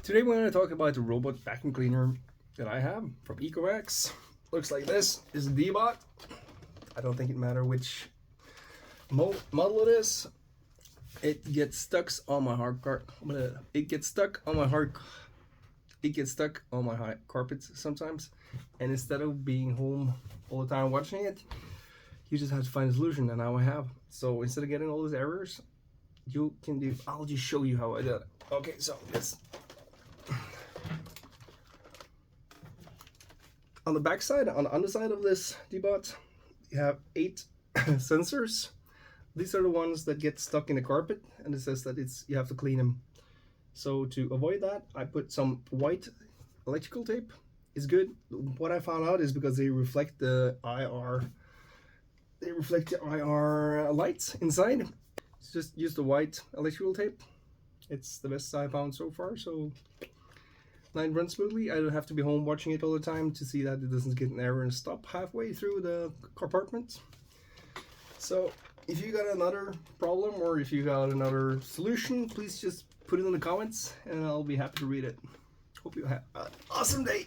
Today we're going to talk about the robot vacuum cleaner that I have from Ecovacs. Looks like this. Is Deebot. I don't think it matters which model it is. It gets stuck on my hard carpet. It gets stuck on my carpets sometimes. And instead of being home all the time watching it, you just have to find a solution, and now I have. So instead of getting all those errors, you can do. I'll just show you how I did it. Okay, so this. On the back side, on the underside of this Deebot, you have 8 sensors. These are the ones that get stuck in the carpet, and it says that you have to clean them. So to avoid that, I put some white electrical tape. It's good. What I found out is because they reflect the IR. They reflect the IR lights inside. Just use the white electrical tape. It's the best I found so far. So it runs smoothly. I don't have to be home watching it all the time to see that it doesn't get an error and stop halfway through the compartment. So if you got another problem or if you got another solution, please just put it in the comments and I'll be happy to read it. Hope you have an awesome day.